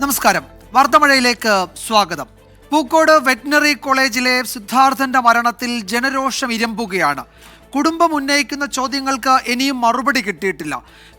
നമസ്കാരം. വാർത്താമഴയിലേക്ക് സ്വാഗതം. പൂക്കോട് വെറ്റിനറി കോളേജിലെ സിദ്ധാർത്ഥന്റെ മരണത്തിൽ ജനരോഷം ഇരമ്പുകയാണ്. കുടുംബം ഉന്നയിക്കുന്ന ചോദ്യങ്ങൾക്ക് ഇനിയും മറുപടി കിട്ടിയിട്ടില്ല.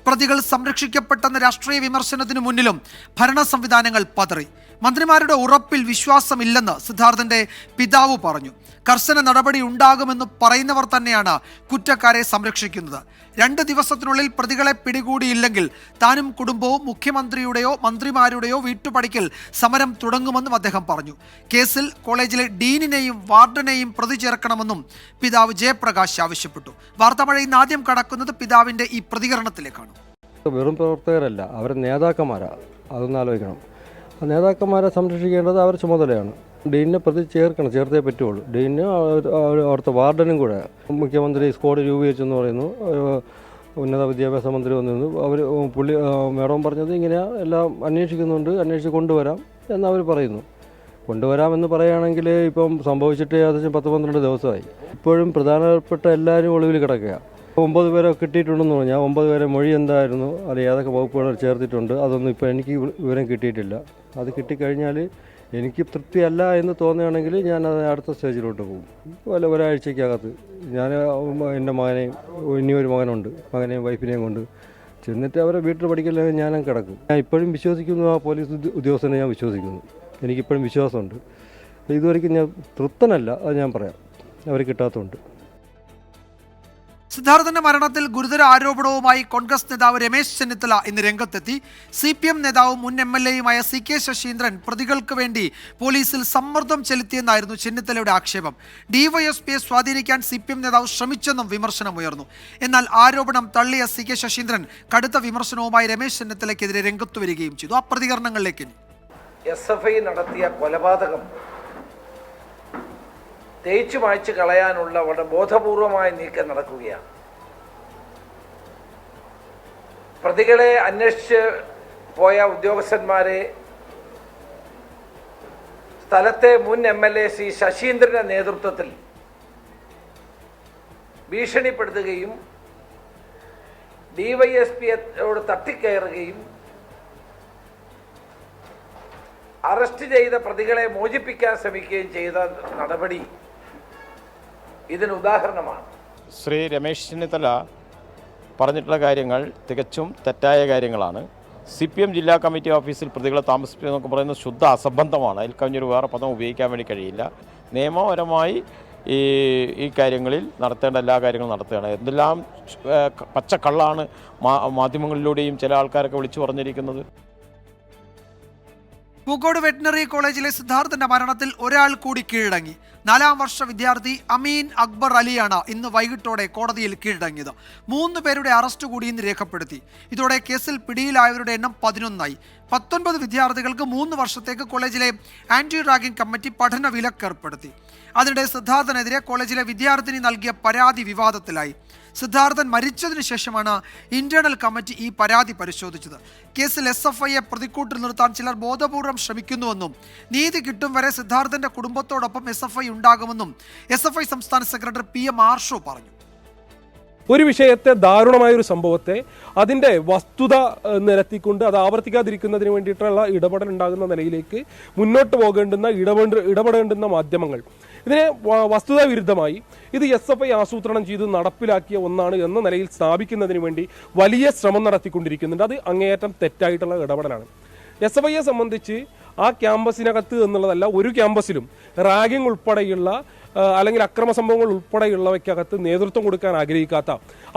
പ്രതികൾ സംരക്ഷിക്കപ്പെട്ടെന്ന രാഷ്ട്രീയ വിമർശനത്തിനു മുന്നിലും ഭരണ സംവിധാനങ്ങൾ പതറി. മന്ത്രിമാരുടെ ഉറപ്പിൽ വിശ്വാസമില്ലെന്ന് സിദ്ധാർത്ഥന്റെ പിതാവ് പറഞ്ഞു. കർശന നടപടി ഉണ്ടാകുമെന്ന് പറയുന്നവർ തന്നെയാണ് കുറ്റക്കാരെ സംരക്ഷിക്കുന്നത്. 2 ദിവസത്തിനുള്ളിൽ പ്രതികളെ പിടികൂടിയില്ലെങ്കിൽ താനും കുടുംബവും മുഖ്യമന്ത്രിയുടെയോ മന്ത്രിമാരുടെയോ വീട്ടുപടിക്കൽ സമരം തുടങ്ങുമെന്നും അദ്ദേഹം പറഞ്ഞു. കേസിൽ കോളേജിലെ ഡീനിനെയും വാർഡനെയും പ്രതി ചേർക്കണമെന്നും പിതാവ് ജയപ്രകാശ് ആവശ്യപ്പെട്ടു. വാർത്താമഴ ഇന്ന് ആദ്യം കടക്കുന്നത് പിതാവിന്റെ ഈ പ്രതികരണത്തിലേക്കാണ്. വെറും പ്രവർത്തകരല്ല, അവർ നേതാക്കന്മാരാണ്. അതൊന്ന് ആലോചിക്കണം. നേതാക്കന്മാരെ സംരക്ഷിക്കേണ്ടത് അവർ ചുമതലയാണ്. ഡീനിനെ പ്രതി ചേർത്തേ പറ്റുള്ളൂ. ഡീനും അവിടുത്തെ വാർഡനും കൂടെ. മുഖ്യമന്ത്രി സ്ക്വാഡ് രൂപീകരിച്ചെന്ന് പറയുന്നു. ഉന്നത വിദ്യാഭ്യാസ മന്ത്രി വന്നിരുന്നു. അവർ മേഡം പറഞ്ഞത് ഇങ്ങനെ എല്ലാം അന്വേഷിക്കുന്നുണ്ട്, അന്വേഷിച്ച് കൊണ്ടുവരാം എന്നവർ പറയുന്നു. കൊണ്ടുവരാമെന്ന് പറയുകയാണെങ്കിൽ ഇപ്പം സംഭവിച്ചിട്ട് ഏകദേശം 10-12 ദിവസമായി. ഇപ്പോഴും പ്രധാനപ്പെട്ട എല്ലാവരും ഒളിവിൽ കിടക്കുക. 9 പേരെ കിട്ടിയിട്ടുണ്ടെന്ന് പറഞ്ഞാൽ 9 പേരെ മൊഴി എന്തായിരുന്നു, അത് ഏതൊക്കെ വകുപ്പുകൾ ചേർത്തിട്ടുണ്ട്, അതൊന്നും ഇപ്പോൾ എനിക്ക് വിവരം കിട്ടിയിട്ടില്ല. അത് കിട്ടിക്കഴിഞ്ഞാൽ എനിക്ക് തൃപ്തിയല്ല എന്ന് തോന്നുകയാണെങ്കിൽ ഞാൻ അത് അടുത്ത സ്റ്റേജിലോട്ട് പോകും. ഒരാഴ്ചക്കകത്ത് ഞാൻ എൻ്റെ മകനെയും, ഇനിയൊരു മകനുണ്ട്, മകനെയും വൈഫിനെയും കൊണ്ട് ചെന്നിട്ട് അവരെ വീട്ടിൽ പഠിക്കലെങ്കിൽ ഞാനും കിടക്കും. ഞാൻ ഇപ്പോഴും വിശ്വസിക്കുന്നു, ആ പോലീസ് ഉദ്യോഗസ്ഥനെ ഞാൻ വിശ്വസിക്കുന്നു. എനിക്കിപ്പോഴും വിശ്വാസമുണ്ട്. ഇതുവരെയ്ക്കും ഞാൻ തൃപ്തനല്ല, അത് ഞാൻ പറയാം, അവർ കിട്ടാത്തതുകൊണ്ട്. സിദ്ധാർത്ഥന്റെ മരണത്തിൽ ഗുരുതര ആരോപണവുമായി കോൺഗ്രസ് നേതാവ് രമേശ് ചെന്നിത്തല ഇന്ന് രംഗത്തെത്തി. CPM നേതാവും മുൻ MLA-യുമായ CK ശശീന്ദ്രൻ പ്രതികൾക്ക് വേണ്ടി പോലീസിൽ സമ്മർദ്ദം ചെലുത്തിയെന്നായിരുന്നു ചെന്നിത്തലയുടെ ആക്ഷേപം. DYSPയെ സ്വാധീനിക്കാൻ CPM നേതാവ് ശ്രമിച്ചെന്നും വിമർശനമുയർന്നു. എന്നാൽ ആരോപണം തള്ളിയ CK ശശീന്ദ്രൻ കടുത്ത വിമർശനവുമായി രമേശ് ചെന്നിത്തലയ്ക്കെതിരെ രംഗത്തു വരികയും ചെയ്തു. ആ പ്രതികരണങ്ങളിലേക്ക് SFI നടത്തിയ കൊലപാതകം തേച്ചു മായ്ച്ചു കളയാനുള്ള വളരെ ബോധപൂർവമായ നീക്കം നടക്കുകയാണ്. പ്രതികളെ അന്വേഷിച്ച് പോയ ഉദ്യോഗസ്ഥന്മാരെ സ്ഥലത്തെ മുൻ MLA ശ്രീ ശശീന്ദ്രന്റെ നേതൃത്വത്തിൽ ഭീഷണിപ്പെടുത്തുകയും DYSPയോട് തട്ടിക്കയറുകയും അറസ്റ്റ് ചെയ്ത പ്രതികളെ മോചിപ്പിക്കാൻ ശ്രമിക്കുകയും ചെയ്ത നടപടി ഇതിന് ഉദാഹരണമാണ്. ശ്രീ രമേശ് ചെന്നിത്തല പറഞ്ഞിട്ടുള്ള കാര്യങ്ങൾ തികച്ചും തെറ്റായ കാര്യങ്ങളാണ്. CPM ജില്ലാ കമ്മിറ്റി ഓഫീസിൽ പ്രതികളെ താമസിപ്പിക്കുന്നതൊക്കെ പറയുന്നത് ശുദ്ധ അസംബന്ധമാണ്. അതിൽ കവിഞ്ഞൊരു വേറെ പദം ഉപയോഗിക്കാൻ വേണ്ടി കഴിയില്ല. നിയമപരമായി ഈ കാര്യങ്ങളിൽ നടത്തേണ്ട എല്ലാ കാര്യങ്ങളും നടത്തുകയാണ്. എന്തെല്ലാം പച്ചക്കള്ളാണ് മാധ്യമങ്ങളിലൂടെയും ചില ആൾക്കാരൊക്കെ വിളിച്ചു പറഞ്ഞിരിക്കുന്നത്. പൂക്കോട് വെറ്റിനറി കോളേജിലെ സിദ്ധാർത്ഥന്റെ മരണത്തിൽ ഒരാൾ കൂടി കീഴടങ്ങി. 4ാം വർഷ വിദ്യാർത്ഥി അമീൻ അക്ബർ അലിയാണ് ഇന്ന് വൈകിട്ടോടെ കോടതിയിൽ കീഴടങ്ങിയത്. 3 പേരുടെ അറസ്റ്റ് കൂടി ഇന്ന് രേഖപ്പെടുത്തി. ഇതോടെ കേസിൽ പിടിയിലായവരുടെ എണ്ണം 11ആയി. 19 വിദ്യാർത്ഥികൾക്ക് 3 വർഷത്തേക്ക് കോളേജിലെ ആന്റി റാഗിംഗ് കമ്മിറ്റി പഠന വിലക്ക് ഏർപ്പെടുത്തി. അതിനിടെ സിദ്ധാർത്ഥനെതിരെ കോളേജിലെ വിദ്യാർത്ഥിനി നൽകിയ പരാതി വിവാദത്തിലായി. സിദ്ധാർത്ഥൻ മരിച്ചതിന് ശേഷമാണ് ഇന്റേണൽ കമ്മിറ്റി ഈ പരാതി പരിശോധിച്ചത്. കേസിൽ SFIയെ പ്രതിക്കൂട്ടിൽ നിർത്താൻ ചിലർ ബോധപൂർവം ശ്രമിക്കുന്നുവെന്നും നീതി കിട്ടും വരെ സിദ്ധാർത്ഥന്റെ കുടുംബത്തോടൊപ്പം SFI ഉണ്ടാകുമെന്നും SFI സംസ്ഥാന സെക്രട്ടറി PM ആർഷോ പറഞ്ഞു. ഒരു വിഷയത്തെ, ദാരുണമായൊരു സംഭവത്തെ അതിൻ്റെ വസ്തുത നിരത്തിക്കൊണ്ട് അത് ആവർത്തിക്കാതിരിക്കുന്നതിന് വേണ്ടിയിട്ടുള്ള ഇടപെടൽ ഉണ്ടാകുന്ന നിലയിലേക്ക് മുന്നോട്ട് പോകേണ്ടുന്ന ഇടപെടേണ്ടുന്ന മാധ്യമങ്ങൾ ഇതിനെ വസ്തുതാ വിരുദ്ധമായി ഇത് SFI ആസൂത്രണം ചെയ്ത് നടപ്പിലാക്കിയ ഒന്നാണ് എന്ന നിലയിൽ സ്ഥാപിക്കുന്നതിന് വേണ്ടി വലിയ ശ്രമം നടത്തിക്കൊണ്ടിരിക്കുന്നുണ്ട്. അത് അങ്ങേയറ്റം തെറ്റായിട്ടുള്ള ഇടപെടലാണ്. SFIയെ സംബന്ധിച്ച് ആ ക്യാമ്പസിനകത്ത് എന്നുള്ളതല്ല, ഒരു ക്യാമ്പസിലും റാഗിംഗ് ഉൾപ്പെടെയുള്ള അല്ലെങ്കിൽ അക്രമ സംഭവങ്ങൾ ഉൾപ്പെടെയുള്ളവയ്ക്കകത്ത് നേതൃത്വം കൊടുക്കാൻ ആഗ്രഹിക്കാത്ത,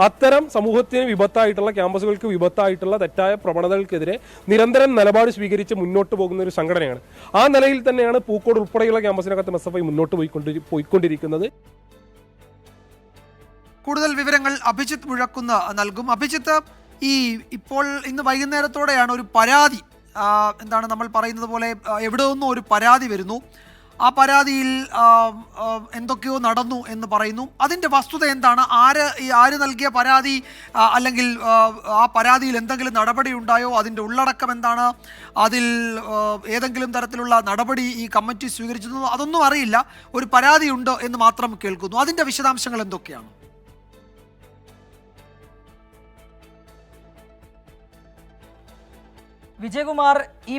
അത്തരം സമൂഹത്തിന് വിപത്തായിട്ടുള്ള, ക്യാമ്പസുകൾക്ക് വിപത്തായിട്ടുള്ള തെറ്റായ പ്രവണതകൾക്കെതിരെ നിരന്തരം നിലപാട് സ്വീകരിച്ച് മുന്നോട്ട് പോകുന്ന ഒരു സംഘടനയാണ്. ആ നിലയിൽ തന്നെയാണ് പൂക്കോട് ഉൾപ്പെടെയുള്ള ക്യാമ്പസിനകത്ത് SFI മുന്നോട്ട് പോയിക്കൊണ്ടിരിക്കുന്നത്. കൂടുതൽ വിവരങ്ങൾ അഭിജിത്ത് മുഴക്കുന്ന നൽകും. അഭിജിത്ത്, ഇപ്പോൾ ഇന്ന് വൈകുന്നേരത്തോടെയാണ് ഒരു പരാതി, എന്താണ് നമ്മൾ പറയുന്നത് പോലെ എവിടെ നിന്നും ഒരു പരാതി വരുന്നു. ആ പരാതിയിൽ എന്തൊക്കെയോ നടന്നു എന്ന് പറയുന്നു. അതിൻ്റെ വസ്തുത എന്താണ്? ആര് നൽകിയ പരാതി, അല്ലെങ്കിൽ ആ പരാതിയിൽ എന്തെങ്കിലും നടപടി ഉണ്ടായോ? അതിൻ്റെ ഉള്ളടക്കം എന്താണ്? അതിൽ ഏതെങ്കിലും തരത്തിലുള്ള നടപടി ഈ കമ്മിറ്റി സ്വീകരിച്ചതോ അതൊന്നും അറിയില്ല. ഒരു പരാതിയുണ്ട് എന്ന് മാത്രം കേൾക്കുന്നു. അതിൻ്റെ വിശദാംശങ്ങൾ എന്തൊക്കെയാണ്? വിജയകുമാർ, ഈ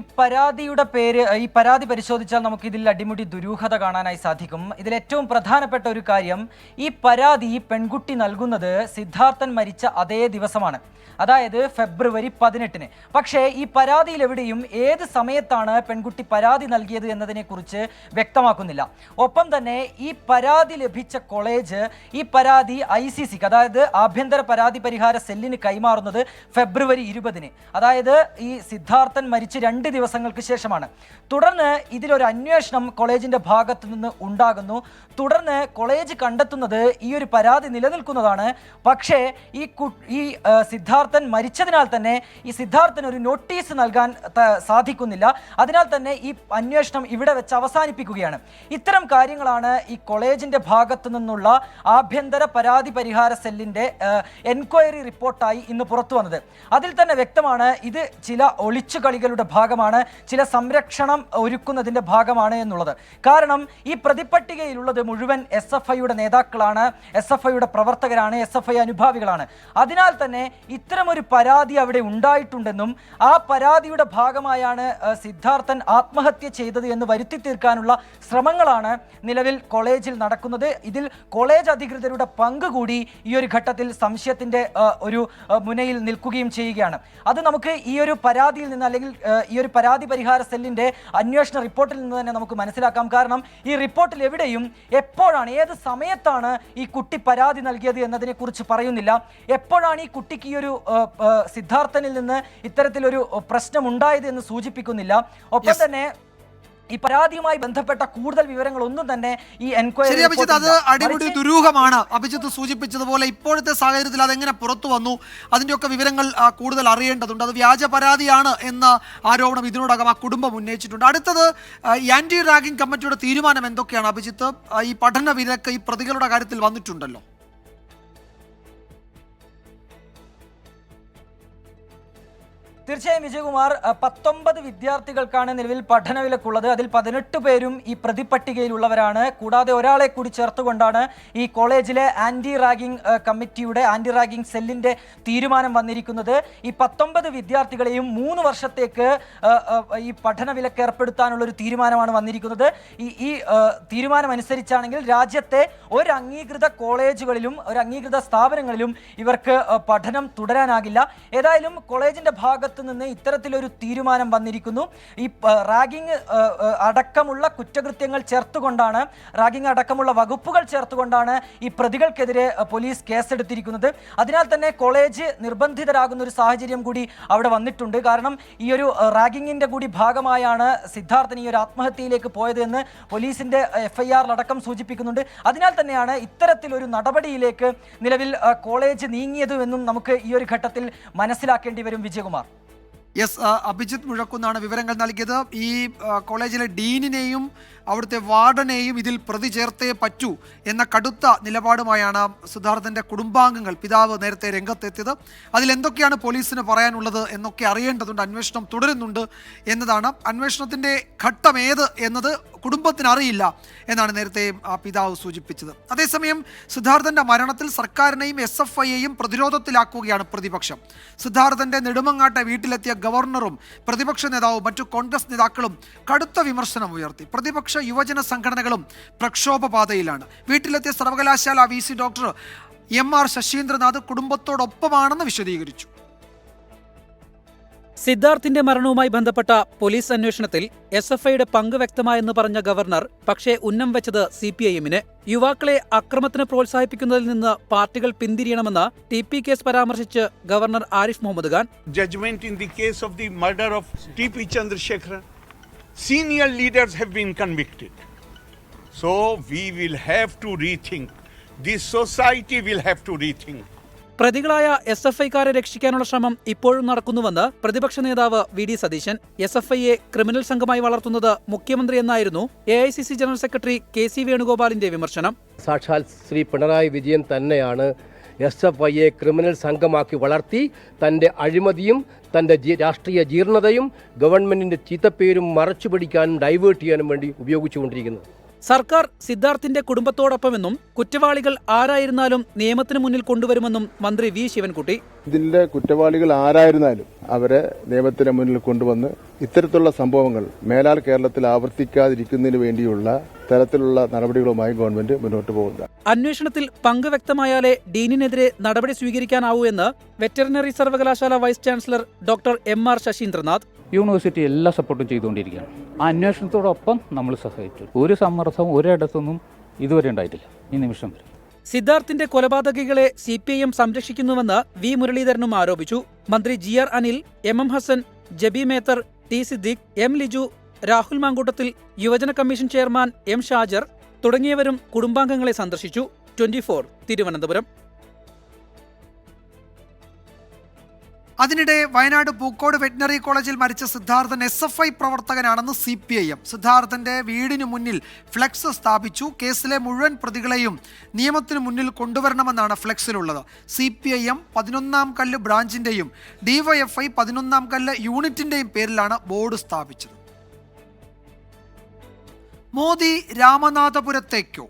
പരാതി പരിശോധിച്ചാൽ നമുക്ക് ഇതിൽ അടിമുടി ദുരൂഹത കാണാനായി സാധിക്കും. ഇതിൽ ഏറ്റവും പ്രധാനപ്പെട്ട ഒരു കാര്യം, ഈ പരാതി പെൺകുട്ടി നൽകുന്നത് സിദ്ധാർത്ഥൻ മരിച്ച അതേ ദിവസമാണ്, അതായത് ഫെബ്രുവരി 18. പക്ഷേ ഈ പരാതിയിൽ എവിടെയും ഏത് സമയത്താണ് പെൺകുട്ടി പരാതി നൽകിയത് എന്നതിനെക്കുറിച്ച് വ്യക്തമാക്കുന്നില്ല. ഒപ്പം തന്നെ ഈ പരാതി ലഭിച്ച കോളേജ് ഈ പരാതി ICCക്ക്, അതായത് ആഭ്യന്തര പരാതി പരിഹാര സെല്ലിന് കൈമാറുന്നത് ഫെബ്രുവരി 20, അതായത് ഈ സിദ്ധാർത്ഥൻ മരിച്ച് 2 ദിവസങ്ങൾക്ക് ശേഷമാണ്. തുടർന്ന് ഇതിലൊരു അന്വേഷണം കോളേജിന്റെ ഭാഗത്തു നിന്ന് ഉണ്ടാകുന്നു. തുടർന്ന് കോളേജ് കണ്ടെത്തുന്നത് ഈ ഒരു പരാതി നിലനിൽക്കുന്നതാണ്. പക്ഷേ ഈ സിദ്ധാർത്ഥൻ മരിച്ചതിനാൽ തന്നെ ഈ സിദ്ധാർത്ഥന് ഒരു നോട്ടീസ് നൽകാൻ സാധിക്കുന്നില്ല. അതിനാൽ തന്നെ ഈ അന്വേഷണം ഇവിടെ വെച്ച് അവസാനിപ്പിക്കുകയാണ്. ഇത്തരം കാര്യങ്ങളാണ് ഈ കോളേജിന്റെ ഭാഗത്തു നിന്നുള്ള ആഭ്യന്തര പരാതി പരിഹാര സെല്ലിന്റെ എൻക്വയറി റിപ്പോർട്ടായി ഇന്ന് പുറത്തു വന്നത്. അതിൽ തന്നെ വ്യക്തമാണ് ഇത് ചില ഒളിച്ചുകളികളുടെ ഭാഗമാണ്, ചില സംരക്ഷണം ഒരുക്കുന്നതിന്റെ ഭാഗമാണ് എന്നുള്ളത്. കാരണം ഈ പ്രതിപട്ടികയിലുള്ളത് മുഴുവൻ SFIയുടെ നേതാക്കളാണ്, SFIയുടെ പ്രവർത്തകരാണ്, SFI അനുഭാവികളാണ്. അതിനാൽ തന്നെ ഇത്തരമൊരു പരാതി അവിടെ ഉണ്ടായിട്ടുണ്ടെന്നും ആ പരാതിയുടെ ഭാഗമായാണ് സിദ്ധാർത്ഥൻ ആത്മഹത്യ ചെയ്തത് എന്ന് വരുത്തി തീർക്കാനുള്ള ശ്രമങ്ങളാണ് നിലവിൽ കോളേജിൽ നടക്കുന്നത്. ഇതിൽ കോളേജ് അധികൃതരുടെ പങ്ക് കൂടി ഈ ഒരു ഘട്ടത്തിൽ സംശയത്തിന്റെ ഒരു മുനയിൽ നിൽക്കുകയും ചെയ്യുകയാണ്. അത് നമുക്ക് ഈ ഒരു പരാതിയിൽ നിന്ന്, അല്ലെങ്കിൽ ഈ ഒരു പരാതി പരിഹാര സെല്ലിന്റെ അന്വേഷണ റിപ്പോർട്ടിൽ നിന്ന് തന്നെ നമുക്ക് മനസ്സിലാക്കാം. കാരണം ഈ റിപ്പോർട്ടിൽ എവിടെയും എപ്പോഴാണ്, ഏത് സമയത്താണ് ഈ കുട്ടി പരാതി നൽകിയത് എന്നതിനെ കുറിച്ച് പറയുന്നില്ല. എപ്പോഴാണ് ഈ കുട്ടിക്ക് ഈ ഒരു സിദ്ധാർത്ഥനിൽ നിന്ന് ഇത്തരത്തിലൊരു പ്രശ്നം ഉണ്ടായത് എന്ന് സൂചിപ്പിക്കുന്നില്ല. ഒപ്പം തന്നെ ഈ പരാതിയുമായി ബന്ധപ്പെട്ട കൂടുതൽ വിവരങ്ങൾ ഒന്നും തന്നെ ഈ എൻക്വയറി അഭിജിത്ത്, അത് അടിമുടി ദുരൂഹമാണ്. അഭിജിത്ത് സൂചിപ്പിച്ചതുപോലെ ഇപ്പോഴത്തെ സാഹചര്യത്തിൽ അതെങ്ങനെ പുറത്തു വന്നു, അതിൻ്റെയൊക്കെ വിവരങ്ങൾ കൂടുതൽ അറിയേണ്ടതുണ്ട്. അത് വ്യാജ പരാതിയാണ് എന്ന ആരോപണം ഇതിനോടകം ആ കുടുംബം ഉന്നയിച്ചിട്ടുണ്ട്. അടുത്തത് ആന്റി റാഗിംഗ് കമ്മിറ്റിയുടെ തീരുമാനം എന്തൊക്കെയാണ് അഭിജിത്ത്? ഈ പഠന വിലക്ക് ഈ പ്രതികളുടെ കാര്യത്തിൽ വന്നിട്ടുണ്ടല്ലോ. തീർച്ചയായും വിജയകുമാർ, 19 വിദ്യാർത്ഥികൾക്കാണ് നിലവിൽ പഠനവിലക്കുള്ളത്. അതിൽ 18 പേരും ഈ പ്രതിപട്ടികയിലുള്ളവരാണ്. കൂടാതെ ഒരാളെ കൂടി ചേർത്തുകൊണ്ടാണ് ഈ കോളേജിലെ ആന്റി റാഗിംഗ് സെല്ലിന്റെ തീരുമാനം വന്നിരിക്കുന്നത്. ഈ 19 വിദ്യാർത്ഥികളെയും 3 വർഷത്തേക്ക് ഈ പഠനവിലക്ക് ഏർപ്പെടുത്താനുള്ളൊരു തീരുമാനമാണ് വന്നിരിക്കുന്നത്. ഈ തീരുമാനം അനുസരിച്ചാണെങ്കിൽ രാജ്യത്തെ ഒരു അംഗീകൃത കോളേജുകളിലും ഒരു അംഗീകൃത സ്ഥാപനങ്ങളിലും ഇവർക്ക് പഠനം തുടരാനാകില്ല. ഏതായാലും കോളേജിന്റെ ഭാഗത്ത് നിന്ന് ഇത്തരത്തിലൊരു തീരുമാനം വന്നിരിക്കുന്നു. ഈ റാഗിംഗ് അടക്കമുള്ള കുറ്റകൃത്യങ്ങൾ ചേർത്തുകൊണ്ടാണ്, റാഗിംഗ് അടക്കമുള്ള വകുപ്പുകൾ ചേർത്തുകൊണ്ടാണ് ഈ പ്രതികൾക്കെതിരെ പോലീസ് കേസെടുത്തിരിക്കുന്നത്. അതിനാൽ തന്നെ കോളേജ് നിർബന്ധിതരാകുന്ന ഒരു സാഹചര്യം കൂടി അവിടെ വന്നിട്ടുണ്ട്. കാരണം ഈ ഒരു റാഗിങ്ങിന്റെ കൂടി ഭാഗമായാണ് സിദ്ധാർത്ഥൻ ഈ ഒരു ആത്മഹത്യയിലേക്ക് പോയത് എന്ന് പോലീസിന്റെ FIR അടക്കം സൂചിപ്പിക്കുന്നുണ്ട്. അതിനാൽ തന്നെയാണ് ഇത്തരത്തിലൊരു നടപടിയിലേക്ക് നിലവിൽ കോളേജ് നീങ്ങിയതുമെന്നും നമുക്ക് ഈ ഒരു ഘട്ടത്തിൽ മനസ്സിലാക്കേണ്ടി വരും. വിജയകുമാർ. യെസ്, അഭിജിത്ത് മുഴക്കുന്നാണ് വിവരങ്ങൾ നൽകിയത്. ഈ കോളേജിലെ ഡീനിനെയും അവിടുത്തെ വാർഡനെയും ഇതിൽ പ്രതി ചേർത്തേ പറ്റൂ എന്ന കടുത്ത നിലപാടുമായാണ് സിദ്ധാർത്ഥൻ്റെ കുടുംബാംഗങ്ങൾ, പിതാവ് നേരത്തെ രംഗത്തെത്തിയത്. അതിലെന്തൊക്കെയാണ് പോലീസിന് പറയാനുള്ളത് എന്നൊക്കെ അറിയേണ്ടതുണ്ട്. അന്വേഷണം തുടരുന്നുണ്ട് എന്നതാണ്. അന്വേഷണത്തിൻ്റെ ഘട്ടം ഏത് എന്നത് കുടുംബത്തിന് അറിയില്ല എന്നാണ് നേരത്തെ പിതാവ് സൂചിപ്പിച്ചത്. അതേസമയം സിദ്ധാർത്ഥൻ്റെ മരണത്തിൽ സർക്കാരിനെയും SFIയെയും പ്രതിരോധത്തിലാക്കുകയാണ് പ്രതിപക്ഷം. സിദ്ധാർത്ഥൻ്റെ നെടുമങ്ങാട്ടെ വീട്ടിലെത്തിയ ഗവർണറും പ്രതിപക്ഷ നേതാവും മറ്റു കോൺഗ്രസ് നേതാക്കളും കടുത്ത വിമർശനം ഉയർത്തി. പ്രതിപക്ഷ യുവജന സംഘടനകളും പ്രക്ഷോഭ പാതയിലാണ്. വീട്ടിലെത്തിയ സർവകലാശാല VC ഡോക്ടർ MR ശശീന്ദ്രനാഥ് കുടുംബത്തോടൊപ്പമാണെന്ന് വിശദീകരിച്ചു. സിദ്ധാർത്ഥിന്റെ മരണവുമായി ബന്ധപ്പെട്ട പോലീസ് അന്വേഷണത്തിൽ SFIയുടെ പങ്ക് വ്യക്തമായെന്ന് പറഞ്ഞ ഗവർണർ പക്ഷേ ഉന്നം വെച്ചത് CPIMന്. യുവാക്കളെ അക്രമത്തിന് പ്രോത്സാഹിപ്പിക്കുന്നതിൽ നിന്ന് പാർട്ടികൾ പിന്തിരിയണമെന്ന് TP കേസ് പരാമർശിച്ച് governor Arif Muhammad Khan. Judgment in the case of the murder of TP Chandrasekharan, senior leaders have been convicted. So we will have to rethink. This society will have to rethink. പ്രതികളായ SFIക്കാരെ രക്ഷിക്കാനുള്ള ശ്രമം ഇപ്പോഴും നടക്കുന്നുവെന്ന് പ്രതിപക്ഷ നേതാവ് VD സതീശൻ. SFIയെ ക്രിമിനൽ സംഘമായി വളർത്തുന്നത് മുഖ്യമന്ത്രി എന്നായിരുന്നു AICC ജനറൽ സെക്രട്ടറി KC വേണുഗോപാലിന്റെ വിമർശനം. സാക്ഷാൽ ശ്രീ പിണറായി വിജയൻ തന്നെയാണ് SFIയെ ക്രിമിനൽ സംഘമാക്കി വളർത്തി തൻ്റെ അഴിമതിയും തൻ്റെ രാഷ്ട്രീയ ജീർണതയും ഗവൺമെൻറ്റിൻ്റെ ചീത്തപ്പേരും മറച്ചുപിടിക്കാനും ഡൈവേർട്ട് ചെയ്യാനും വേണ്ടി ഉപയോഗിച്ചുകൊണ്ടിരിക്കുന്നത്. സർക്കാർ സിദ്ധാർത്ഥിന്റെ കുടുംബത്തോടൊപ്പമെന്നും കുറ്റവാളികൾ ആരായിരുന്നാലും നിയമത്തിന് മുന്നിൽ കൊണ്ടുവരുമെന്നും മന്ത്രി വി ശിവൻകുട്ടി. ഇതിലെ കുറ്റവാളികൾ ആരായിരുന്നാലും അവരെ നിയമത്തിന് മുന്നിൽ കൊണ്ടുവന്ന് ഇത്തരത്തിലുള്ള സംഭവങ്ങൾ മേലാൽ കേരളത്തിൽ ആവർത്തിക്കാതിരിക്കുന്നതിന് വേണ്ടിയുള്ള തരത്തിലുള്ള നടപടികളുമായി ഗവൺമെന്റ് മുന്നോട്ട് പോകുന്നതാണ്. അന്വേഷണത്തിൽ പങ്ക് വ്യക്തമായാലേ ഡീനിനെതിരെ നടപടി സ്വീകരിക്കാനാവൂ എന്ന് വെറ്ററിനറി സർവകലാശാല vice chancellor doctor MR Sasheendranath. University എല്ലാ സപ്പോർട്ടും ചെയ്തുകൊണ്ടിരിക്കുകയാണ്. ആ അന്വേഷണത്തോടൊപ്പം നമ്മൾ സഹായിച്ചു. ഒരു സമ്മർദ്ദവും ഒരിടത്തൊന്നും ഇതുവരെ ഉണ്ടായിട്ടില്ല ഈ നിമിഷം വരെ. സിദ്ധാർത്ഥിന്റെ കൊലപാതകികളെ CPIM സംരക്ഷിക്കുന്നുവെന്ന് വി മുരളീധരനും ആരോപിച്ചു. മന്ത്രി GR Anil, MM Hasan, Jebi Mather, T Siddique, M Liju, Rahul Mamkootathil, യുവജന കമ്മീഷൻ ചെയർമാൻ M ഷാജർ തുടങ്ങിയവരും കുടുംബാംഗങ്ങളെ സന്ദർശിച്ചു. 24 തിരുവനന്തപുരം. അതിനിടെ വയനാട് പൂക്കോട് വെറ്റിനറി കോളേജിൽ മരിച്ച സിദ്ധാർത്ഥൻ SFI പ്രവർത്തകനാണെന്ന് CPIM. സിദ്ധാർത്ഥന്റെ വീടിനു മുന്നിൽ ഫ്ലെക്സ് സ്ഥാപിച്ചു. കേസിലെ മുഴുവൻ പ്രതികളെയും നിയമത്തിന് മുന്നിൽ കൊണ്ടുവരണമെന്നാണ് ഫ്ലെക്സിലുള്ളത്. CPIM 11-ാം കല്ല് ബ്രാഞ്ചിന്റെയും DYFI 11-ാം കല്ല് യൂണിറ്റിന്റെയും പേരിലാണ് ബോർഡ് സ്ഥാപിച്ചത്. മോദി രാമനാഥപുരത്തേക്കോ?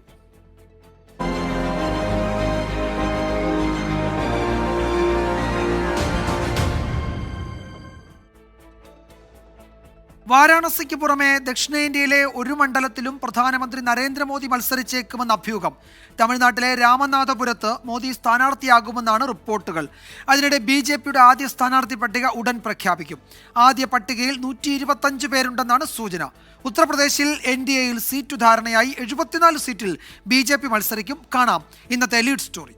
വാരാണസിക്ക് പുറമെ ദക്ഷിണേന്ത്യയിലെ ഒരു മണ്ഡലത്തിലും പ്രധാനമന്ത്രി നരേന്ദ്രമോദി മത്സരിച്ചേക്കുമെന്ന് അഭ്യൂഹം. തമിഴ്നാട്ടിലെ രാമനാഥപുരത്ത് മോദി സ്ഥാനാർത്ഥിയാകുമെന്നാണ് റിപ്പോർട്ടുകൾ. അതിനിടെ BJPയുടെ ആദ്യ സ്ഥാനാർത്ഥി പട്ടിക ഉടൻ പ്രഖ്യാപിക്കും. ആദ്യ പട്ടികയിൽ 125 പേരുണ്ടെന്നാണ് സൂചന. ഉത്തർപ്രദേശിൽ NDAയിൽ സീറ്റു ധാരണയായി. 74 സീറ്റിൽ BJP മത്സരിക്കും. കാണാം ഇന്നത്തെ ലീഡ് സ്റ്റോറി.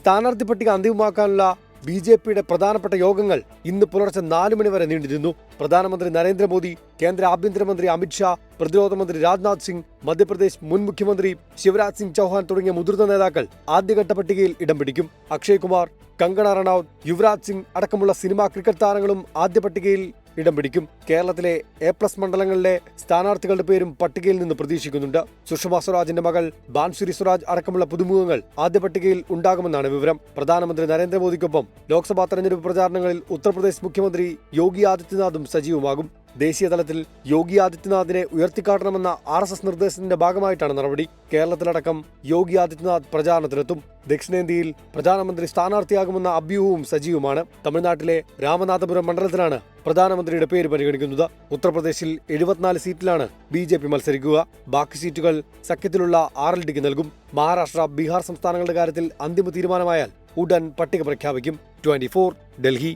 സ്ഥാനാർത്ഥി പട്ടിക അന്തിമമാക്കാനുള്ള BJPയുടെ പ്രധാനപ്പെട്ട യോഗങ്ങൾ ഇന്ന് പുലർച്ചെ 4 മണി വരെ നീണ്ടിരുന്നു. പ്രധാനമന്ത്രി നരേന്ദ്രമോദി, കേന്ദ്ര ആഭ്യന്തരമന്ത്രി അമിത്ഷാ, പ്രതിരോധ മന്ത്രി രാജ്നാഥ് സിംഗ്, മധ്യപ്രദേശ് മുൻ മുഖ്യമന്ത്രി ശിവരാജ് സിംഗ് ചൗഹാൻ തുടങ്ങിയ മുതിർന്ന നേതാക്കൾ ആദ്യഘട്ട പട്ടികയിൽ ഇടം പിടിക്കും. അക്ഷയ് കുമാർ, കങ്കണ റണൌത്ത്, യുവരാജ് സിംഗ് അടക്കമുള്ള സിനിമാ ക്രിക്കറ്റ് താരങ്ങളും ആദ്യ പട്ടികയിൽ ഇടം പിടിക്കും. കേരളത്തിലെ A+ മണ്ഡലങ്ങളിലെ സ്ഥാനാർത്ഥികളുടെ പേരും പട്ടികയിൽ നിന്ന് പ്രതീക്ഷിക്കുന്നുണ്ട്. സുഷമ സ്വരാജിന്റെ മകൾ ബാൻസുരി സ്വരാജ് അടക്കമുള്ള പുതുമുഖങ്ങൾ ആദ്യ പട്ടികയിൽ ഉണ്ടാകുമെന്നാണ് വിവരം. പ്രധാനമന്ത്രി നരേന്ദ്രമോദിക്കൊപ്പം ലോക്സഭാ തെരഞ്ഞെടുപ്പ് പ്രചാരണങ്ങളിൽ ഉത്തർപ്രദേശ് മുഖ്യമന്ത്രി യോഗി ആദിത്യനാഥും സജീവമാകും. ദേശീയ തലത്തിൽ യോഗി ആദിത്യനാഥിനെ ഉയർത്തിക്കാട്ടണമെന്ന RSS നിർദ്ദേശത്തിന്റെ ഭാഗമായിട്ടാണ് നടപടി. കേരളത്തിലടക്കം യോഗി ആദിത്യനാഥ് പ്രചാരണത്തിനെത്തും. ദക്ഷിണേന്ത്യയിൽ പ്രധാനമന്ത്രി സ്ഥാനാർത്ഥിയാകുമെന്ന അഭ്യൂഹവും സജീവമാണ്. തമിഴ്നാട്ടിലെ രാമനാഥപുരം മണ്ഡലത്തിലാണ് പ്രധാനമന്ത്രിയുടെ പേര് പരിഗണിക്കുന്നത്. ഉത്തർപ്രദേശിൽ 74 സീറ്റിലാണ് BJP മത്സരിക്കുക. ബാക്കി സീറ്റുകൾ സഖ്യത്തിലുള്ള RLDക്ക് നൽകും. മഹാരാഷ്ട്ര, ബീഹാർ സംസ്ഥാനങ്ങളുടെ കാര്യത്തിൽ അന്തിമ തീരുമാനമായാൽ ഉടൻ പട്ടിക പ്രഖ്യാപിക്കും. 24 ഡൽഹി.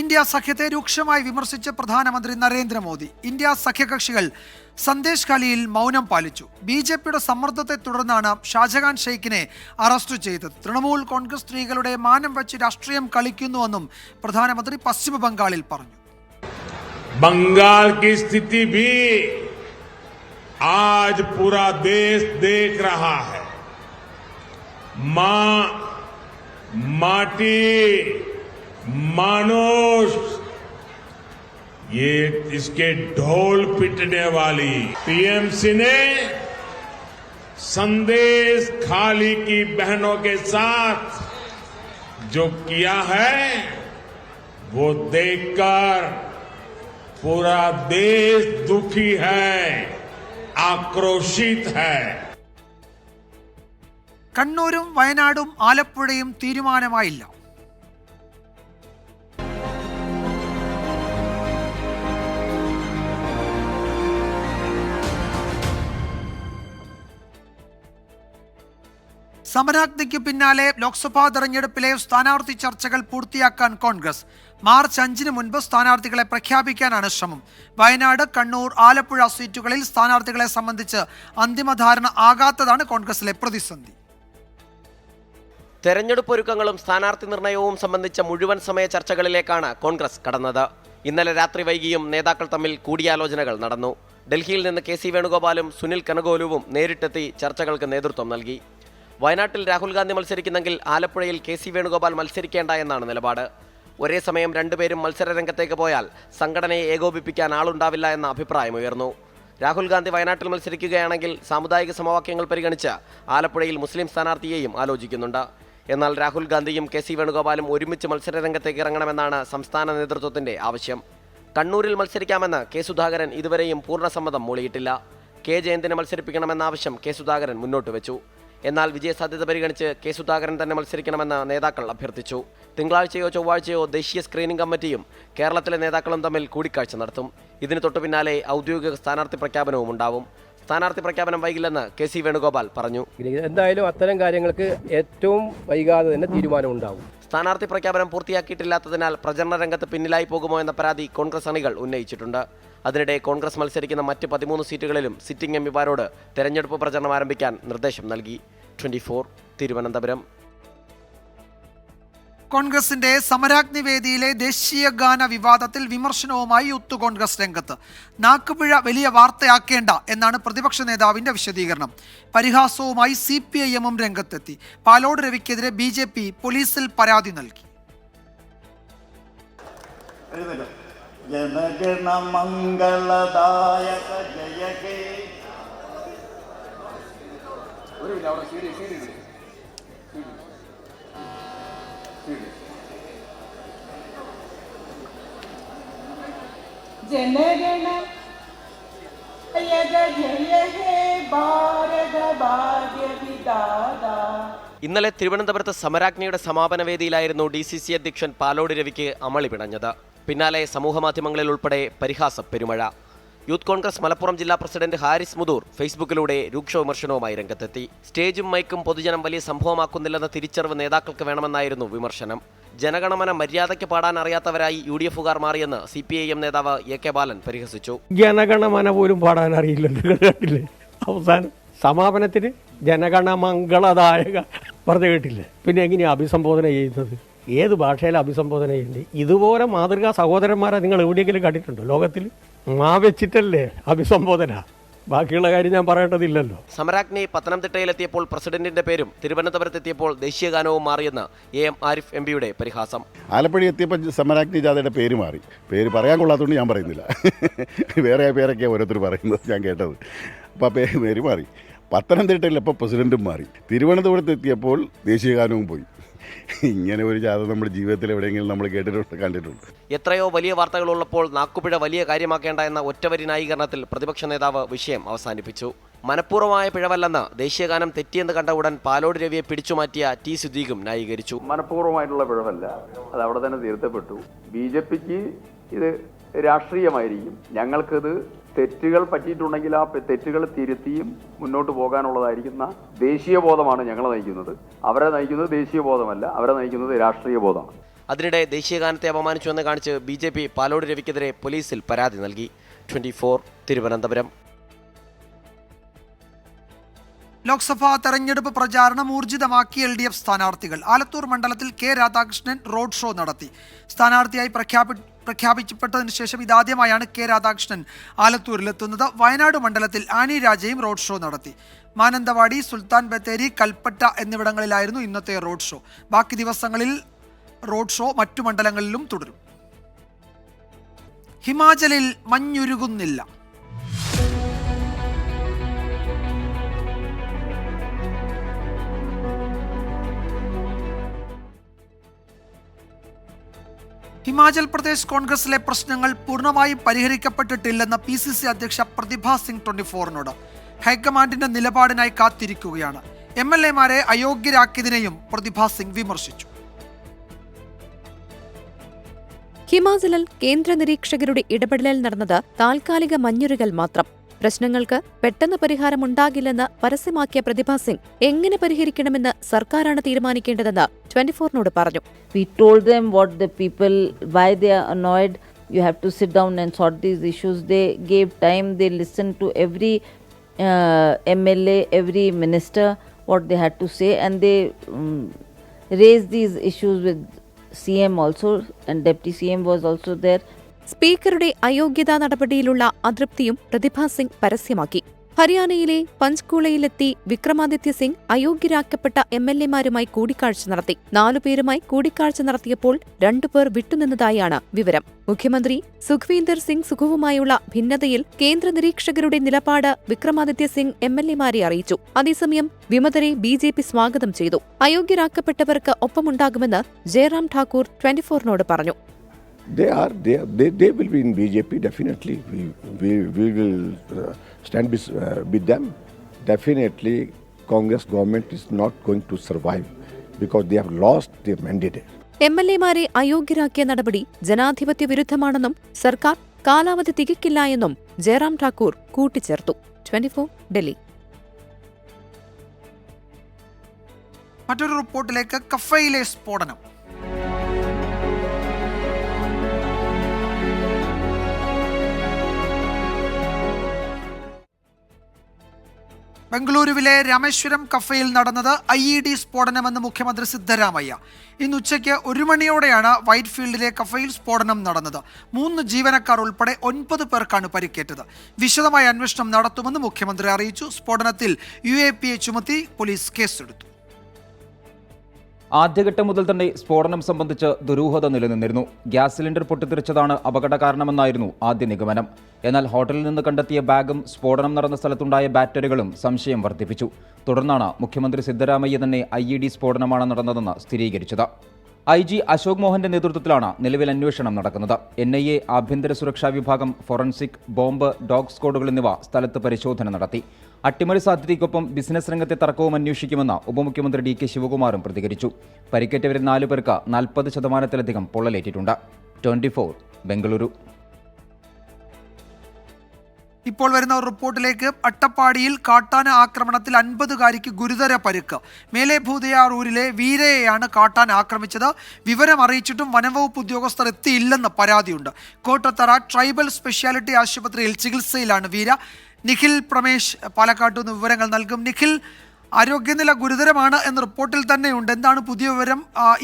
ഇന്ത്യ സഖ്യത്തെ രൂക്ഷമായി വിമർശിച്ച് പ്രധാനമന്ത്രി നരേന്ദ്രമോദി. ഇന്ത്യ സഖ്യകക്ഷികൾ സന്ദേശ് ഖാലിയിൽ മൗനം പാലിച്ചു. BJPയുടെ സമ്മർദ്ദത്തെ തുടർന്നാണ് ഷാജഹാൻ ഷെയ്ഖിനെ അറസ്റ്റ് ചെയ്തത്. തൃണമൂൽ കോൺഗ്രസ് സ്ത്രീകളുടെ മാനം വെച്ച് രാഷ്ട്രീയം കളിക്കുന്നുവെന്നും പ്രധാനമന്ത്രി പശ്ചിമ ബംഗാളിൽ പറഞ്ഞു. बंगाल की स्थिति भी आज पूरा देश देख रहा है. मां, माटी, मानुष, ये इसके ढोल पिटने वाली टीएमसी ने संदेश खाली की बहनों के साथ जो किया है वो देखकर पूरा देश दुखी है, आक्रोशित है. കണ്ണൂരും വയനാടും ആലപ്പുഴയും തീരുമാനമായില്ല. സമരാഗ്നിക്ക് പിന്നാലെ ലോക്സഭാ തെരഞ്ഞെടുപ്പിലെ സ്ഥാനാർത്ഥി ചർച്ചകൾ പൂർത്തിയാക്കാൻ കോൺഗ്രസ്. മാർച്ച് 5-ന് മുൻപ് സ്ഥാനാർത്ഥികളെ പ്രഖ്യാപിക്കാനാണ് ശ്രമം. വയനാട്, കണ്ണൂർ, ആലപ്പുഴ സീറ്റുകളിൽ സ്ഥാനാർത്ഥികളെ സംബന്ധിച്ച് അന്തിമ ധാരണ ആകാത്തതാണ് കോൺഗ്രസിലെ പ്രതിസന്ധി. തെരഞ്ഞെടുപ്പ് ഒരുക്കങ്ങളും സ്ഥാനാർത്ഥി നിർണയവും സംബന്ധിച്ച മുഴുവൻ സമയ ചർച്ചകളിലേക്കാണ് കോൺഗ്രസ് കടന്നത്. ഇന്നലെ രാത്രി വൈകിയും നേതാക്കൾ തമ്മിൽ കൂടിയാലോചനകൾ നടന്നു. ഡൽഹിയിൽ നിന്ന് KC വേണുഗോപാലും സുനിൽ കനഗോലുവും നേരിട്ടെത്തി ചർച്ചകൾക്ക് നേതൃത്വം നൽകി. വയനാട്ടിൽ രാഹുൽ ഗാന്ധി മത്സരിക്കുന്നെങ്കിൽ ആലപ്പുഴയിൽ KC വേണുഗോപാൽ മത്സരിക്കേണ്ട എന്നാണ് നിലപാട്. ഒരേ സമയം രണ്ടുപേരും മത്സരരംഗത്തേക്ക് പോയാൽ സംഘടനയെ ഏകോപിപ്പിക്കാൻ ആളുണ്ടാവില്ല എന്ന അഭിപ്രായമുയർന്നു. രാഹുൽ ഗാന്ധി വയനാട്ടിൽ മത്സരിക്കുകയാണെങ്കിൽ സാമുദായിക സമവാക്യങ്ങൾ പരിഗണിച്ച് ആലപ്പുഴയിൽ മുസ്ലിം സ്ഥാനാർത്ഥിയെയും ആലോചിക്കുന്നുണ്ട്. എന്നാൽ രാഹുൽ ഗാന്ധിയും കെ സി വേണുഗോപാലും ഒരുമിച്ച് മത്സരരംഗത്തേക്ക് ഇറങ്ങണമെന്നാണ് സംസ്ഥാന നേതൃത്വത്തിന്റെ ആവശ്യം. കണ്ണൂരിൽ മത്സരിക്കാമെന്ന് കെ സുധാകരൻ ഇതുവരെയും പൂർണ്ണസമ്മതം മൂളിയിട്ടില്ല. കെ ജയന്തിനെ മത്സരിപ്പിക്കണമെന്ന ആവശ്യം കെ സുധാകരൻ മുന്നോട്ട് വെച്ചു. എന്നാൽ വിജയസാധ്യത പരിഗണിച്ച് കെ സുധാകരൻ തന്നെ മത്സരിക്കണമെന്ന് നേതാക്കൾ അഭ്യർത്ഥിച്ചു. തിങ്കളാഴ്ചയോ ചൊവ്വാഴ്ചയോ ദേശീയ സ്ക്രീനിംഗ് കമ്മിറ്റിയും കേരളത്തിലെ നേതാക്കളും തമ്മിൽ കൂടിക്കാഴ്ച നടത്തും. ഇതിന് തൊട്ടു പിന്നാലെ ഔദ്യോഗിക സ്ഥാനാർത്ഥി പ്രഖ്യാപനവും ഉണ്ടാവും. സ്ഥാനാർത്ഥി പ്രഖ്യാപനം വൈകില്ലെന്ന് കെ സി വേണുഗോപാൽ പറഞ്ഞു. എന്തായാലും അത്തരം കാര്യങ്ങൾക്ക് ഏറ്റവും വൈകാതെ തന്നെ തീരുമാനം ഉണ്ടാവും. സ്ഥാനാർത്ഥി പ്രഖ്യാപനം പൂർത്തിയാക്കിയിട്ടില്ലാത്തതിനാൽ പ്രചരണ രംഗത്ത് പിന്നിലായി പോകുമോ എന്ന പരാതി കോൺഗ്രസ് അണികൾ ഉന്നയിച്ചിട്ടുണ്ട്. അതിനിടെ കോൺഗ്രസ് മത്സരിക്കുന്ന മറ്റ് 13 സീറ്റുകളിലും സിറ്റിംഗ് എംപിമാരോട് തെരഞ്ഞെടുപ്പ് പ്രചരണം ആരംഭിക്കാൻ നിർദ്ദേശം നൽകി. 24 തിരുവനന്തപുരം. കോൺഗ്രസിന്റെ സമരാഗ്നി വേദിയിലെ ദേശീയ ഗാന വിവാദത്തിൽ വിമർശനവുമായി യൂത്ത് കോൺഗ്രസ് രംഗത്ത്. നാക്കുപിഴ വലിയ വാർത്തയാക്കേണ്ട എന്നാണ് പ്രതിപക്ഷ നേതാവിന്റെ വിശദീകരണം. പരിഹാസവുമായി CPIM രംഗത്തെത്തി. പാലോട് രവിക്കെതിരെ BJP പോലീസിൽ പരാതി നൽകി. ജനഗണ മംഗളദായക ജയ ഹേ. ജനഗണ ജയ ഹേ ഭാരത ഭാഗ്യ വിധാത. ഇന്നലെ തിരുവനന്തപുരത്ത് സമരാഗ്നിയുടെ സമാപന വേദിയിലായിരുന്നു DCC അധ്യക്ഷൻ പാലോട് രവിക്ക് അമളി പിണഞ്ഞത്. പിന്നാലെ സമൂഹമാധ്യമങ്ങളിൽ ഉൾപ്പെടെ പരിഹാസ പെരുമഴ. യൂത്ത് കോൺഗ്രസ് മലപ്പുറം ജില്ലാ പ്രസിഡന്റ് ഹാരിസ് മുതൂർ ഫേസ്ബുക്കിലൂടെ രൂക്ഷ വിമർശനവുമായി രംഗത്തെത്തി. സ്റ്റേജും മൈക്കും പൊതുജനം വലിയ സംഭവമാക്കുന്നില്ലെന്ന തിരിച്ചറിവ് നേതാക്കൾക്ക് വേണമെന്നായിരുന്നു വിമർശനം. ജനഗണമന മര്യാദയ്ക്ക് പാടാൻ അറിയാത്തവരായി UDFകാർ മാറിയെന്ന് CPIM നേതാവ് AK ബാലൻ പരിഹസിച്ചു. ജനഗണമന പോലും പാടാൻ അറിയില്ലല്ലോ. അവസാനം സമാപനത്തിന് ജനഗണമംഗളദായക പറഞ്ഞു കേട്ടില്ലേ? പിന്നെ എങ്ങനെയാണ് അഭിസംബോധന ചെയ്യുന്നത്? ഏത് ഭാഷയിലാണ് അഭിസംബോധന ചെയ്യുന്നത്? ഇതുപോലെ മാതൃകാ സഹോദരന്മാരെ നിങ്ങൾ എവിടെയെങ്കിലും കണ്ടിട്ടുണ്ടോ ലോകത്തിൽ? വെച്ചിട്ടല്ലേ അഭിസംബോധന. ബാക്കിയുള്ള കാര്യം ഞാൻ പറയേണ്ടതില്ലല്ലോ. സമരാഗ്നി പത്തനംതിട്ടയിലെത്തിയപ്പോൾ പ്രസിഡന്റിന്റെ പേരും തിരുവനന്തപുരത്തെത്തിയപ്പോൾ ദേശീയ ഗാനവും മാറിയെന്ന് AM ആരിഫ് MPയുടെ പരിഹാസം. ആലപ്പുഴ എത്തിയപ്പോൾ സമരാഗ്നി ജാഥയുടെ പേര് മാറി. പേര് പറയാൻ കൊള്ളാത്തതുകൊണ്ട് ഞാൻ പറയുന്നില്ല. വേറെ പേരൊക്കെയാണ് ഓരോരുത്തർ പറയുന്നത് ഞാൻ കേട്ടത്. അപ്പോൾ പേര് മാറി. പത്തനംതിട്ടയിൽ ഇപ്പോൾ പ്രസിഡന്റും മാറി. തിരുവനന്തപുരത്ത് എത്തിയപ്പോൾ ദേശീയ ഗാനവും പോയി. ഇങ്ങനെ ഒരു ജാഥ നമ്മുടെ ജീവിതത്തിൽ എവിടെയെങ്കിലും നമ്മൾ കണ്ടിട്ടുണ്ട്. എത്രയോ വലിയ വാർത്തകളുള്ളപ്പോൾ നാക്കുപിഴ വലിയ കാര്യമാക്കേണ്ട എന്ന ഒറ്റവരി ന്യായീകരണത്തിൽ പ്രതിപക്ഷ നേതാവ് വിഷയം അവസാനിപ്പിച്ചു. മനഃപൂർവ്വമായ പിഴവല്ലെന്ന് ദേശീയഗാനം തെറ്റിയെന്ന് കണ്ട ഉടൻ പാലോട് രവിയെ പിടിച്ചുമാറ്റിയ T സുദീകും ന്യായീകരിച്ചു. മനഃപൂർവ്വമായിട്ടുള്ള പിഴവല്ല, അത് അവിടെ തന്നെ തിരുത്തപ്പെട്ടു. BJPക്ക് ഇത് രാഷ്ട്രീയമായിരിക്കും. ഞങ്ങൾക്കിത് തെറ്റുകൾ പറ്റിയിട്ടുണ്ടെങ്കിൽ ആ തെറ്റുകൾ തിരുത്തിയും മുന്നോട്ട് പോകാനുള്ളതായിരിക്കുന്ന ദേശീയബോധമാണ് ഞങ്ങളെ നയിക്കുന്നത്. അവരെ നയിക്കുന്നത് ദേശീയബോധമല്ല, അവരെ നയിക്കുന്നത് രാഷ്ട്രീയ ബോധമാണ്. അതിനിടെ ദേശീയഗാനത്തെ അപമാനിച്ചുവെന്ന് കാണിച്ച് BJP പാലോട് രവിക്കെതിരെ പോലീസിൽ പരാതി നൽകി. 24 തിരുവനന്തപുരം. ലോക്സഭാ തെരഞ്ഞെടുപ്പ് പ്രചാരണം ഊർജിതമാക്കി LDF സ്ഥാനാർത്ഥികൾ. ആലത്തൂർ മണ്ഡലത്തിൽ K രാധാകൃഷ്ണൻ റോഡ് ഷോ നടത്തി. സ്ഥാനാർത്ഥിയായി പ്രഖ്യാപിക്കപ്പെട്ടതിന് ശേഷം ഇതാദ്യമായാണ് K രാധാകൃഷ്ണൻ ആലത്തൂരിലെത്തുന്നത്. വയനാട് മണ്ഡലത്തിൽ ആനി രാജയും റോഡ് ഷോ നടത്തി. മാനന്തവാടി, സുൽത്താൻ ബത്തേരി, കൽപ്പറ്റ എന്നിവിടങ്ങളിലായിരുന്നു ഇന്നത്തെ റോഡ് ഷോ. ബാക്കി ദിവസങ്ങളിൽ റോഡ് ഷോ മറ്റു മണ്ഡലങ്ങളിലും തുടരും. ഹിമാചലിൽ മഞ്ഞുരുകുന്നില്ല. ഹിമാചൽ പ്രദേശ് കോൺഗ്രസിലെ പ്രശ്നങ്ങൾ പൂർണ്ണമായും പരിഹരിക്കപ്പെട്ടിട്ടില്ലെന്ന് PCC അധ്യക്ഷ പ്രതിഭ സിംഗ് 24നോട്. ഹൈക്കമാൻഡിന്റെ നിലപാടിനായി കാത്തിരിക്കുകയാണ്. MLA-മാരെ അയോഗ്യരാക്കിയതിനെയും പ്രതിഭ സിംഗ് വിമർശിച്ചു. ഹിമാചലിൽ കേന്ദ്ര നിരീക്ഷകരുടെ ഇടപെടലിൽ നടന്നത് താൽക്കാലിക മഞ്ഞുരുകൽ മാത്രം. പ്രശ്നങ്ങൾക്ക് പെട്ടെന്ന് പരിഹാരമുണ്ടാകില്ലെന്ന് പരസ്യമാക്കിയ പ്രതിഭ സിംഗ് എങ്ങനെ പരിഹരിക്കണമെന്ന് സർക്കാരാണ് തീരുമാനിക്കേണ്ടതെന്ന് 24നോട് പറഞ്ഞു. We told them what the people, why they are annoyed. You have to sit down and sort these issues. They gave time. They listened to every MLA, every minister, what they had to say, and they raised these issues with CM also, and Deputy CM was also there. സ്പീക്കറുടെ അയോഗ്യതാ നടപടിയിലുള്ള അതൃപ്തിയും പ്രതിഭ സിംഗ് പരസ്യമാക്കി. ഹരിയാനയിലെ പഞ്ച്കുളയിലെത്തി വിക്രമാദിത്യ സിംഗ് അയോഗ്യരാക്കപ്പെട്ട MLA-മാരുമായി കൂടിക്കാഴ്ച നടത്തി. 4 പേരുമായി കൂടിക്കാഴ്ച നടത്തിയപ്പോൾ 2 പേർ വിട്ടുനിന്നതായാണ് വിവരം. മുഖ്യമന്ത്രി സുഖ്വീന്ദർ സിംഗ് സുഖുവുമായുള്ള ഭിന്നതയിൽ കേന്ദ്ര നിരീക്ഷകരുടെ നിലപാട് വിക്രമാദിത്യ സിംഗ് MLA-മാരെ അറിയിച്ചു. അതേസമയം വിമതരെ BJP സ്വാഗതം ചെയ്തു. അയോഗ്യരാക്കപ്പെട്ടവർക്ക് ഒപ്പമുണ്ടാകുമെന്ന് ജയറാം ഠാക്കൂർ 24-നോട് പറഞ്ഞു. They will be in BJP definitely. We will stand with them. Definitely, Congress government is not going to survive because they have lost their mandate. MLA-മാരെ അയോഗ്യരാക്കിയ നടപടി ജനാധിപത്യ വിരുദ്ധമാണെന്നും സർക്കാർ കാലാവധി തികക്കില്ല എന്നും ജയറാം ഠാക്കൂർ കൂട്ടിച്ചേർത്തു. 24 ഡൽഹി. മറ്റൊരു റിപ്പോർട്ടിലേക്ക്. കഫയിലെ സ്ഫോടനം. ബംഗളൂരുവിലെ രാമേശ്വരം കഫയിൽ നടന്നത് IED സ്ഫോടനമെന്ന് മുഖ്യമന്ത്രി സിദ്ധരാമയ്യ. ഇന്ന് ഉച്ചയ്ക്ക് 1 മണിയോടെയാണ് വൈറ്റ്ഫീൽഡിലെ കഫയിൽ സ്ഫോടനം നടന്നത്. 3 ജീവനക്കാർ ഉൾപ്പെടെ 9 പേർക്കാണ് പരിക്കേറ്റത്. വിശദമായ അന്വേഷണം നടത്തുമെന്ന് മുഖ്യമന്ത്രി അറിയിച്ചു. സ്ഫോടനത്തിൽ UAPA ചുമത്തി പോലീസ് കേസെടുത്തു. ആദ്യഘട്ടം മുതൽ തന്നെ സ്ഫോടനം സംബന്ധിച്ച് ദുരൂഹത നിലനിന്നിരുന്നു. ഗ്യാസ് സിലിണ്ടർ പൊട്ടിത്തെറിച്ചതാണ് അപകട കാരണമെന്നായിരുന്നു ആദ്യ നിഗമനം. എന്നാൽ ഹോട്ടലിൽ നിന്ന് കണ്ടെത്തിയ ബാഗും സ്ഫോടനം നടന്ന സ്ഥലത്തുണ്ടായ ബാറ്ററികളും സംശയം വർദ്ധിപ്പിച്ചു. തുടർന്നാണ് മുഖ്യമന്ത്രി സിദ്ധരാമയ്യ തന്നെ IED സ്ഫോടനമാണ് നടന്നതെന്ന് സ്ഥിരീകരിച്ചത്. IG അശോക് മോഹന്റെ നേതൃത്വത്തിലാണ് നിലവിൽ അന്വേഷണം നടക്കുന്നത്. NIA, ആഭ്യന്തര സുരക്ഷാ വിഭാഗം, ഫോറൻസിക്, ബോംബ്, ഡോഗ് സ്ക്വാഡുകൾ എന്നിവ സ്ഥലത്ത് പരിശോധന നടത്തി. അട്ടിമറി സാധ്യതയ്ക്കൊപ്പം ബിസിനസ് രംഗത്തെ തർക്കവും അന്വേഷിക്കുമെന്ന് ഉപമുഖ്യമന്ത്രി DK ശിവകുമാറും പ്രതികരിച്ചു. പരിക്കേറ്റവരിൽ 4 പേർക്ക് 40% പൊള്ളലേറ്റിട്ടുണ്ട്. 24 ബംഗളൂരു. ഇപ്പോൾ വരുന്ന റിപ്പോർട്ടിലേക്ക്. അട്ടപ്പാടിയിൽ കാട്ടാന ആക്രമണത്തിൽ 50-കാരിക്ക് ഗുരുതര പരിക്ക്. മേലെ ഭൂതയാർ ഊരിലെ വീരയെയാണ് കാട്ടാന ആക്രമിച്ചത്. വിവരം അറിയിച്ചിട്ടും വനംവകുപ്പ് ഉദ്യോഗസ്ഥർ എത്തിയില്ലെന്ന് പരാതിയുണ്ട്. കോട്ടത്തറ ട്രൈബൽ സ്പെഷ്യാലിറ്റി ആശുപത്രിയിൽ ചികിത്സയിലാണ് വീര. നിഖിൽ പ്രമേശ് പാലക്കാട്ടു നിന്ന് വിവരങ്ങൾ നൽകും. നിഖിൽ, ആരോഗ്യനില ഗുരുതരമാണ് എന്ന റിപ്പോർട്ടിൽ തന്നെയുണ്ട്. എന്താണ് പുതിയ വിവരം?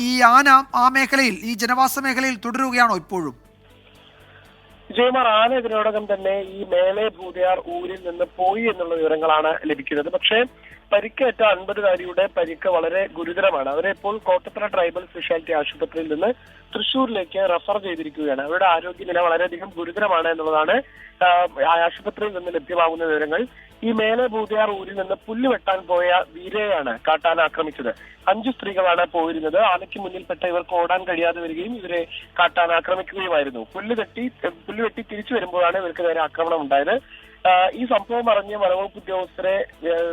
ഈ ആന ആ മേഖലയിൽ, ഈ ജനവാസ മേഖലയിൽ തുടരുകയാണോ ഇപ്പോഴും? വിജയകുമാർ, ആന ഇതിനോടകം തന്നെ ഈ മേലെ ഭൂതയാർ ഊരിൽ നിന്ന് പോയി എന്നുള്ള വിവരങ്ങളാണ് ലഭിക്കുന്നത്. പക്ഷേ പരിക്കേറ്റ 50-കാരിയുടെ പരിക്ക് വളരെ ഗുരുതരമാണ്. അവരെ ഇപ്പോൾ കോട്ടത്തറ ട്രൈബൽ സ്പെഷ്യാലിറ്റി ആശുപത്രിയിൽ നിന്ന് തൃശ്ശൂരിലേക്ക് റഫർ ചെയ്തിരിക്കുകയാണ്. അവരുടെ ആരോഗ്യനില വളരെയധികം ഗുരുതരമാണ് എന്നുള്ളതാണ് ആശുപത്രിയിൽ നിന്ന് ലഭ്യമാകുന്ന വിവരങ്ങൾ. ഈ മേലെ ഭൂതയാർ ഊരിൽ നിന്ന് പുല്ല് വെട്ടാൻ പോയ വീരയെയാണ് കാട്ടാന ആക്രമിച്ചത്. 5 സ്ത്രീകളാണ് പോയിരുന്നത്. ആനയ്ക്ക് മുന്നിൽപ്പെട്ട ഇവർക്ക് ഓടാൻ കഴിയാതെ വരികയും ഇവരെ കാട്ടാന ആക്രമിക്കുകയുമായിരുന്നു. പുല്ല് വെട്ടി തിരിച്ചു വരുമ്പോഴാണ് ഇവർക്ക് നേരെ ആക്രമണം ഉണ്ടായത്. ഈ സംഭവം അറിഞ്ഞ് വനവകുപ്പ് ഉദ്യോഗസ്ഥരെ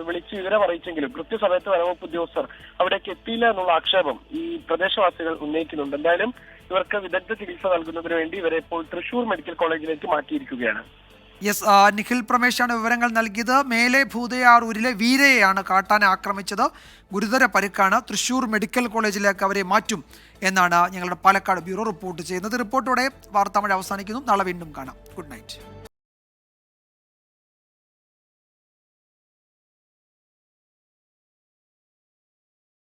വിളിച്ച് വിവരം അറിയിച്ചെങ്കിലും കൃത്യസമയത്ത് വനവകുപ്പ് ഉദ്യോഗസ്ഥർ അവിടേക്ക് എത്തിയില്ല എന്നുള്ള ആക്ഷേപം ഈ പ്രദേശവാസികൾ ഉന്നയിക്കുന്നുണ്ട്. എന്തായാലും ഇവർക്ക് വിദഗ്ധ ചികിത്സ നൽകുന്നതിന് വേണ്ടി ഇവരെ ഇപ്പോൾ തൃശൂർ മെഡിക്കൽ കോളേജിലേക്ക് മാറ്റിയിരിക്കുകയാണ്. നിഖിൽ പ്രമേശാണ് വിവരങ്ങൾ നൽകിയത്. മേലെ ഭൂതയാർ ഊരിലെ വീരയെയാണ് കാട്ടാന ആക്രമിച്ചത്. ഗുരുതര പരിക്കാണ്. തൃശൂർ മെഡിക്കൽ കോളേജിലേക്ക് അവരെ മാറ്റും എന്നാണ് ഞങ്ങളുടെ പാലക്കാട് ബ്യൂറോ റിപ്പോർട്ട് ചെയ്യുന്നത്. റിപ്പോർട്ടോടെ വാർത്താമഴ അവസാനിക്കുന്നു. നാളെ വീണ്ടും കാണാം. Good night.